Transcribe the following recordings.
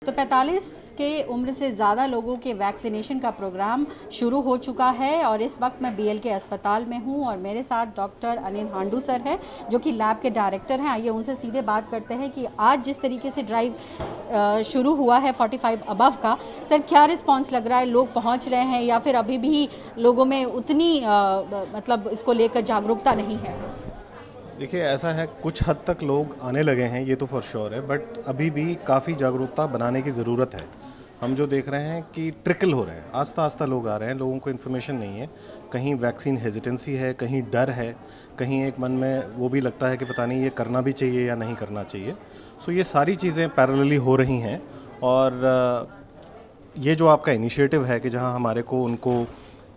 तो 45 के उम्र से ज़्यादा लोगों के वैक्सीनेशन का प्रोग्राम शुरू हो चुका है और इस वक्त मैं BLK अस्पताल में हूं और मेरे साथ डॉक्टर अनिल हांडू सर हैं जो कि लैब के डायरेक्टर हैं। आइए उनसे सीधे बात करते हैं कि आज जिस तरीके से ड्राइव शुरू हुआ है 45 अबव का, सर क्या रिस्पांस लग रहा है? लोग पहुंच रहे हैं या फिर अभी भी लोगों में उतनी मतलब इसको लेकर जागरूकता नहीं है? देखिए, ऐसा है, कुछ हद तक लोग आने लगे हैं, ये तो फॉर श्योर है, बट अभी भी काफ़ी जागरूकता बनाने की ज़रूरत है। हम जो देख रहे हैं कि ट्रिकल हो रहे हैं, आस्ता आस्ता लोग आ रहे हैं, लोगों को इन्फॉर्मेशन नहीं है, कहीं वैक्सीन हेजिटेंसी है, कहीं डर है, कहीं एक मन में वो भी लगता है कि पता नहीं ये करना भी चाहिए या नहीं करना चाहिए। सो ये सारी चीज़ें पैरेलली हो रही हैं और ये जो आपका इनिशिएटिव है कि जहाँ हमारे को उनको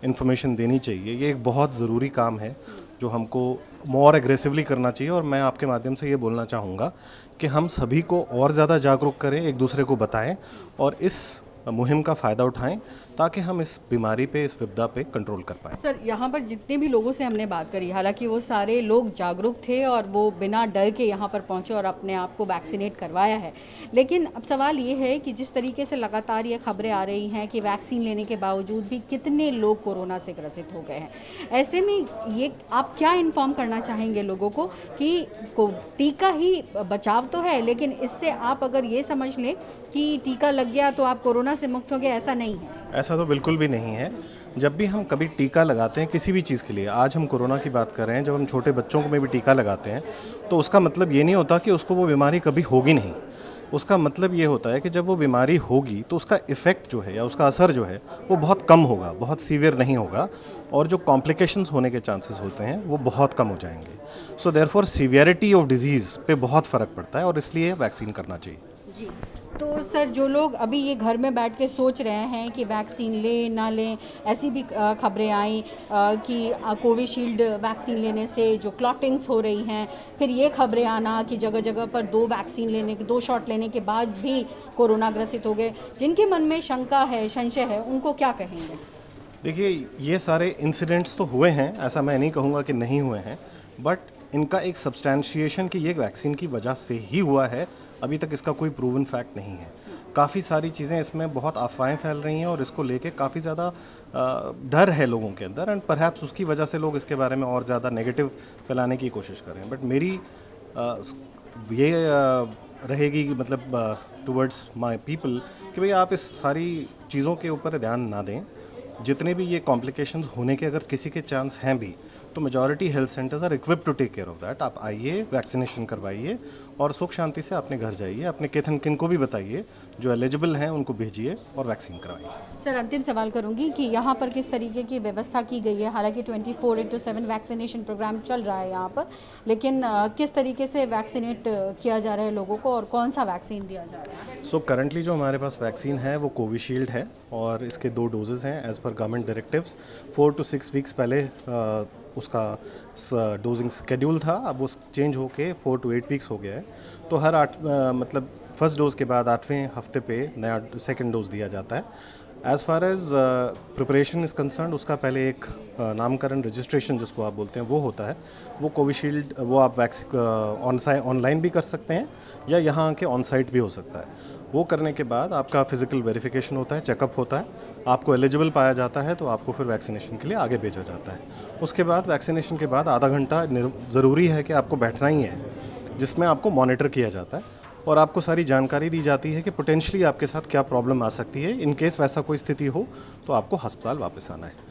इन्फॉर्मेशन देनी चाहिए, ये एक बहुत ज़रूरी काम है जो हमको मोर एग्रेसिवली करना चाहिए। और मैं आपके माध्यम से ये बोलना चाहूँगा कि हम सभी को और ज़्यादा जागरूक करें, एक दूसरे को बताएं और इस मुहिम का फ़ायदा उठाएं ताकि हम इस बीमारी पे, इस विपदा पे कंट्रोल कर पाएं। सर, यहाँ पर जितने भी लोगों से हमने बात करी, हालांकि वो सारे लोग जागरूक थे और वो बिना डर के यहाँ पर पहुँचे और अपने आप को वैक्सीनेट करवाया है। लेकिन अब सवाल ये है कि जिस तरीके से लगातार ये खबरें आ रही हैं कि वैक्सीन लेने के बावजूद भी कितने लोग कोरोना से ग्रसित हो गए हैं, ऐसे में ये आप क्या इन्फॉर्म करना चाहेंगे लोगों को कि टीका ही बचाव तो है, लेकिन इससे आप अगर ये समझ लें कि टीका लग गया तो आप कोरोना से मुक्त हो गए, ऐसा नहीं है? ऐसा तो बिल्कुल भी नहीं है। जब भी हम कभी टीका लगाते हैं किसी भी चीज़ के लिए, आज हम कोरोना की बात कर रहे हैं, जब हम छोटे बच्चों को में भी टीका लगाते हैं तो उसका मतलब ये नहीं होता कि उसको वो बीमारी कभी होगी नहीं। उसका मतलब ये होता है कि जब वो बीमारी होगी तो उसका इफ़ेक्ट जो है या उसका असर जो है वो बहुत कम होगा, बहुत सीवियर नहीं होगा और जो कॉम्प्लिकेशंस होने के चांसेस होते हैं वो बहुत कम हो जाएंगे। So therefore severity of disease पे बहुत फ़र्क पड़ता है और इसलिए वैक्सीन करना चाहिए। जी, तो सर जो लोग अभी ये घर में बैठ के सोच रहे हैं कि वैक्सीन लें ना लें, ऐसी भी खबरें आई कि कोविशील्ड वैक्सीन लेने से जो क्लॉटिंग्स हो रही हैं, फिर ये खबरें आना कि जगह जगह पर 2 शॉट लेने के बाद भी कोरोना ग्रसित हो गए। जिनके मन में शंका है, संशय है, उनको क्या कहेंगे? देखिए, ये सारे इंसिडेंट्स तो हुए हैं, ऐसा मैं नहीं कहूँगा कि नहीं हुए हैं, बट इनका एक सब्सटैंशिएशन कि ये वैक्सीन की वजह से ही हुआ है, अभी तक इसका कोई प्रूवन फैक्ट नहीं है। काफ़ी सारी चीज़ें इसमें बहुत अफवाहें फैल रही हैं और इसको लेके काफ़ी ज़्यादा डर है लोगों के अंदर एंड परहैप्स उसकी वजह से लोग इसके बारे में और ज़्यादा नेगेटिव फैलाने की कोशिश कर रहे हैं। बट मेरी ये रहेगी मतलब टुवर्ड्स माय पीपल कि भाई आप इस सारी चीज़ों के ऊपर ध्यान ना दें। जितने भी ये कॉम्प्लिकेशंस होने के अगर किसी के चांस हैं भी तो majority health centres are equipped to take care of that. आप आइए, वैक्सीनेशन करवाइए और सुख शांति से अपने घर जाइए, अपने किन किन को भी बताइए, जो एलिजिबल हैं उनको भेजिए और वैक्सीन करवाइए। सर, अंतिम सवाल करूंगी कि यहाँ पर किस तरीके की व्यवस्था की गई है? हालांकि 24/7 वैक्सीनेशन प्रोग्राम चल रहा है यहाँ पर, लेकिन किस तरीके से वैक्सीनेट किया जा रहा है लोगों को और कौन सा वैक्सीन दिया जा रहा है? सो करंटली जो हमारे पास वैक्सीन है वो कोविशील्ड है और इसके 2 डोजेज़ हैं as per government directives. 4 to 6 weeks पहले उसका डोजिंग शेड्यूल था, अब वो चेंज होके 4 to 8 वीक्स हो गया है। तो हर 8 मतलब फर्स्ट डोज के बाद 8वें हफ्ते पे नया सेकंड डोज दिया जाता है। As far as preparation is concern, उसका पहले एक नामकरण रजिस्ट्रेशन जिसको आप बोलते हैं वो होता है। वो कोविशील्ड वो आप ऑनलाइन भी कर सकते हैं या यहाँ आके ऑन साइट भी हो सकता है। वो करने के बाद आपका फिजिकल वेरिफिकेशन होता है, चेकअप होता है, आपको एलिजिबल पाया जाता है तो आपको फिर वैक्सीनेशन के लिए आगे भेजा जाता है। उसके बाद वैक्सीनेशन के बाद आधा घंटा ज़रूरी है कि आपको बैठना ही है, जिसमें आपको मॉनिटर किया जाता है और आपको सारी जानकारी दी जाती है कि पोटेंशली आपके साथ क्या प्रॉब्लम आ सकती है। इन केस वैसा कोई स्थिति हो तो आपको अस्पताल वापस आना है।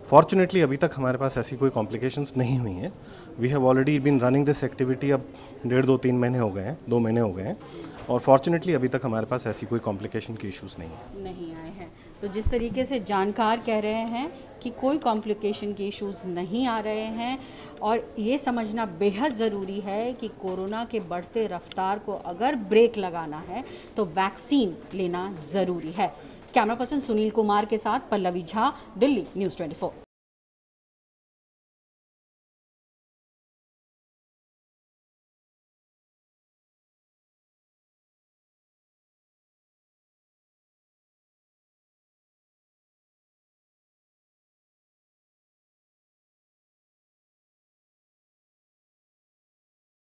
फॉर्चुनेटली अभी तक हमारे पास ऐसी कोई कॉम्प्लिकेशंस नहीं हुई हैं। We have already been running this activity, अब 1.5-2-3 महीने हो गए हैं, 2 महीने हो गए हैं और फॉर्चुनेटली अभी तक हमारे पास ऐसी कोई कॉम्प्लिकेशन के इश्यूज़ नहीं आए हैं। तो जिस तरीके से जानकार कह रहे हैं कि कोई कॉम्प्लिकेशन के इश्यूज़ नहीं आ रहे हैं और ये समझना बेहद ज़रूरी है कि कोरोना के बढ़ते रफ्तार को अगर ब्रेक लगाना है तो वैक्सीन लेना ज़रूरी है। कैमरा पर्सन सुनील कुमार के साथ पल्लवी झा, दिल्ली न्यूज़ 24।